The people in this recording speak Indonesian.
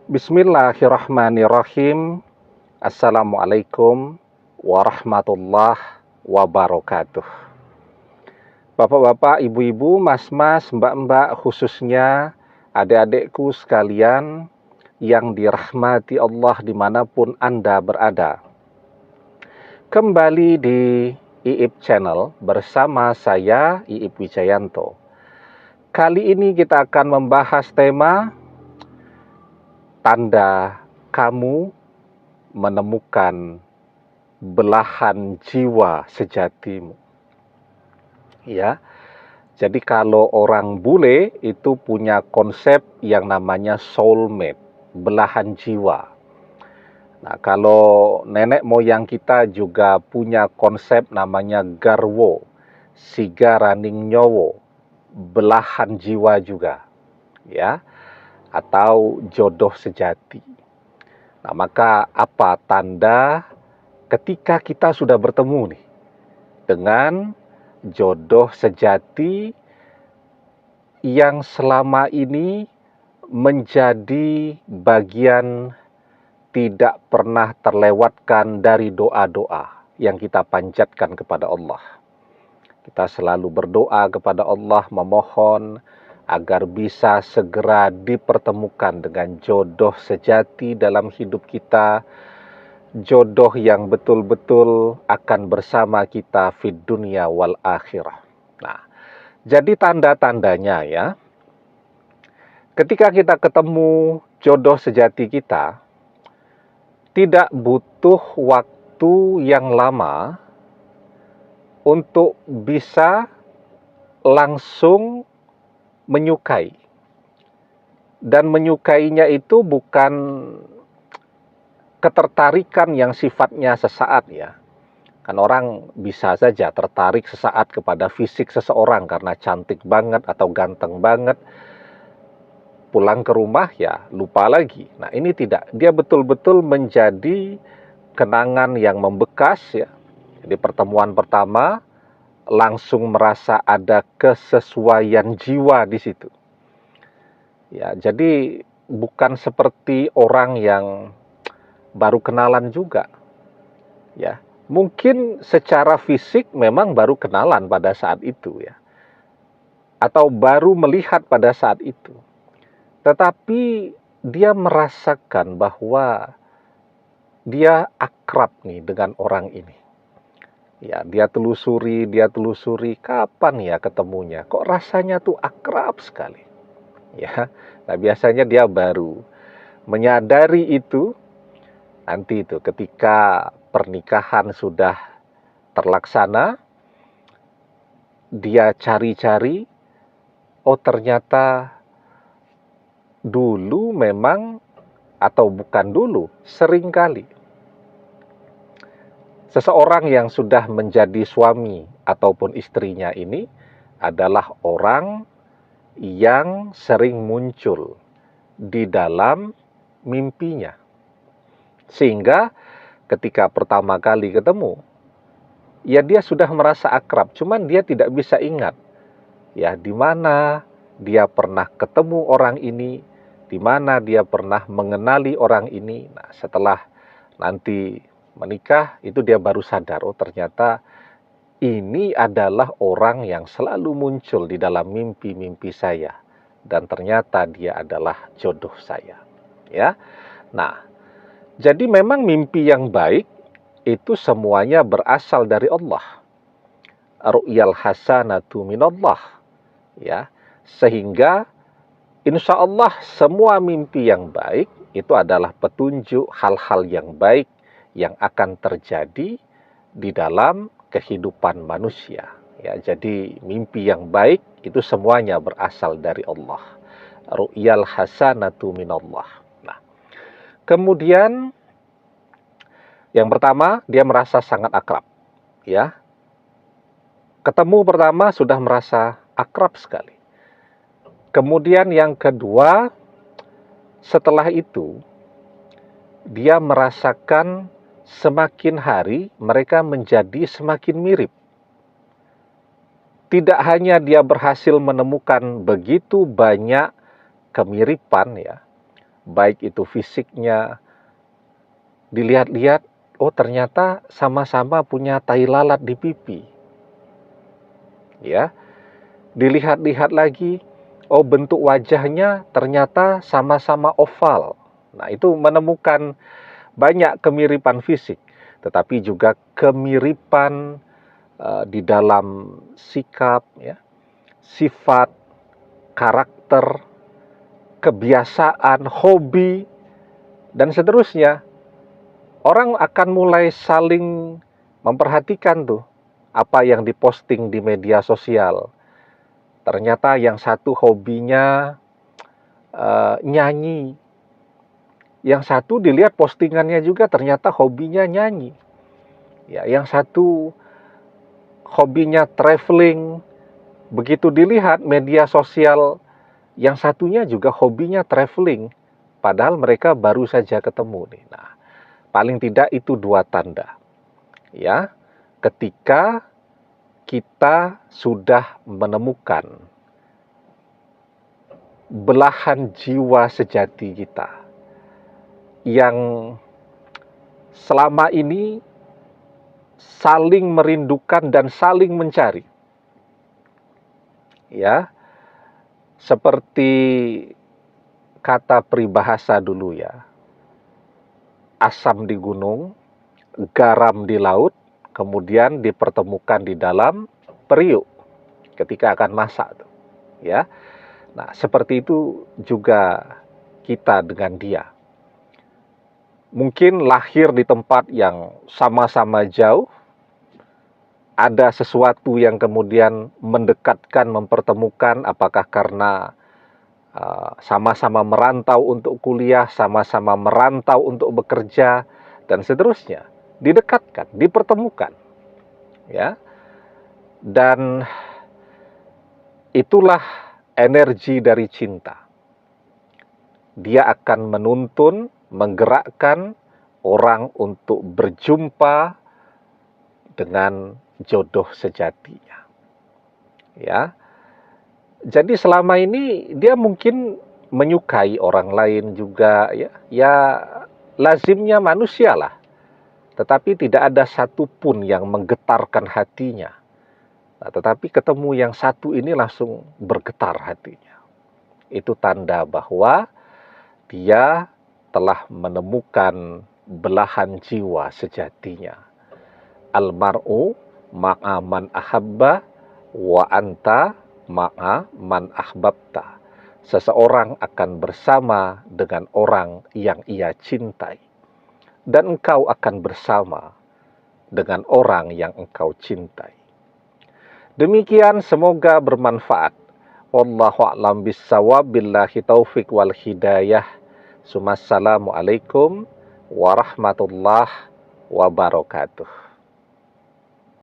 Bismillahirrahmanirrahim. Assalamualaikum warahmatullahi wabarakatuh. Bapak-bapak, ibu-ibu, mas-mas, mbak-mbak, khususnya adik-adikku sekalian yang dirahmati Allah dimanapun Anda berada. Kembali di IIP Channel bersama saya, IIP Wijayanto. Kali ini kita akan membahas tema tanda kamu menemukan belahan jiwa sejatimu. Ya, jadi kalau orang bule itu punya konsep yang namanya soulmate, belahan jiwa. Nah, kalau nenek moyang kita juga punya konsep namanya garwo, siga raning nyowo, belahan jiwa juga, ya, atau jodoh sejati. Nah, maka apa tanda ketika kita sudah bertemu nih dengan jodoh sejati yang selama ini menjadi bagian tidak pernah terlewatkan dari doa-doa yang kita panjatkan kepada Allah. Kita selalu berdoa kepada Allah memohon agar bisa segera dipertemukan dengan jodoh sejati dalam hidup kita, jodoh yang betul-betul akan bersama kita fid dunia wal akhirah. Nah, jadi tanda-tandanya ya, ketika kita ketemu jodoh sejati kita, tidak butuh waktu yang lama untuk bisa langsung menyukai. Dan menyukainya itu bukan ketertarikan yang sifatnya sesaat ya. Kan orang bisa saja tertarik sesaat kepada fisik seseorang karena cantik banget atau ganteng banget. Pulang ke rumah ya lupa lagi. Nah, ini tidak. Dia betul-betul menjadi kenangan yang membekas ya. Jadi pertemuan pertama langsung merasa ada kesesuaian jiwa di situ. Ya, jadi bukan seperti orang yang baru kenalan juga. Ya, mungkin secara fisik memang baru kenalan pada saat itu ya. Atau baru melihat pada saat itu. Tetapi dia merasakan bahwa dia akrab nih dengan orang ini. Ya, dia telusuri, kapan ya ketemunya? Kok rasanya tuh akrab sekali. Ya, nah biasanya dia baru menyadari itu nanti itu ketika pernikahan sudah terlaksana, dia cari-cari, oh ternyata dulu memang atau bukan dulu, seringkali seseorang yang sudah menjadi suami ataupun istrinya ini adalah orang yang sering muncul di dalam mimpinya. Sehingga ketika pertama kali ketemu, ya dia sudah merasa akrab, cuman dia tidak bisa ingat ya di mana dia pernah ketemu orang ini, di mana dia pernah mengenali orang ini. Nah, setelah nanti menikah itu dia baru sadar, oh ternyata ini adalah orang yang selalu muncul di dalam mimpi-mimpi saya dan ternyata dia adalah jodoh saya. Ya. Nah, jadi memang mimpi yang baik itu semuanya berasal dari Allah. Ru'yal hasanatu minallah. Ya. Sehingga insya Allah semua mimpi yang baik itu adalah petunjuk hal-hal yang baik yang akan terjadi di dalam kehidupan manusia. Ya, jadi mimpi yang baik itu semuanya berasal dari Allah. Ru'yal hasanatu minallah. Nah, kemudian yang pertama dia merasa sangat akrab. Ya, ketemu pertama sudah merasa akrab sekali. Kemudian yang kedua, setelah itu dia merasakan semakin hari mereka menjadi semakin mirip. Tidak hanya dia berhasil menemukan begitu banyak kemiripan ya, baik itu fisiknya, dilihat-lihat, oh ternyata sama-sama punya tai lalat di pipi. Ya, dilihat-lihat lagi, oh bentuk wajahnya ternyata sama-sama oval. Nah, itu menemukan banyak kemiripan fisik, tetapi juga kemiripan di dalam sikap, ya, sifat, karakter, kebiasaan, hobi, dan seterusnya. Orang akan mulai saling memperhatikan tuh apa yang diposting di media sosial. Ternyata yang satu hobinya nyanyi, yang satu dilihat postingannya juga ternyata hobinya nyanyi. Ya, yang satu hobinya traveling, begitu dilihat media sosial, yang satunya juga hobinya traveling, padahal mereka baru saja ketemu nih. Nah, paling tidak itu dua tanda. Ya, ketika kita sudah menemukan belahan jiwa sejati kita yang selama ini saling merindukan dan saling mencari. Ya, seperti kata peribahasa dulu ya, asam di gunung, garam di laut, kemudian dipertemukan di dalam periuk ketika akan masak. Ya, nah seperti itu juga kita dengan dia. Mungkin lahir di tempat yang sama-sama jauh, ada sesuatu yang kemudian mendekatkan, mempertemukan, apakah karena sama-sama merantau untuk kuliah, sama-sama merantau untuk bekerja, dan seterusnya. Didekatkan, dipertemukan. Ya. Dan itulah energi dari cinta. Dia akan menuntun, menggerakkan orang untuk berjumpa dengan jodoh sejatinya. Ya. Jadi selama ini dia mungkin menyukai orang lain juga, ya. Ya lazimnya manusia lah. Tetapi tidak ada satupun yang menggetarkan hatinya. Nah, tetapi ketemu yang satu ini langsung bergetar hatinya. Itu tanda bahwa dia telah menemukan belahan jiwa sejatinya. Almar'u ma'a man ahabba wa anta ma'a man ahbabta. Seseorang akan bersama dengan orang yang ia cintai. Dan engkau akan bersama dengan orang yang engkau cintai. Demikian, semoga bermanfaat. Wallahu a'lam bissawab, billahi taufik wal hidayah. Assalamualaikum warahmatullahi wabarakatuh.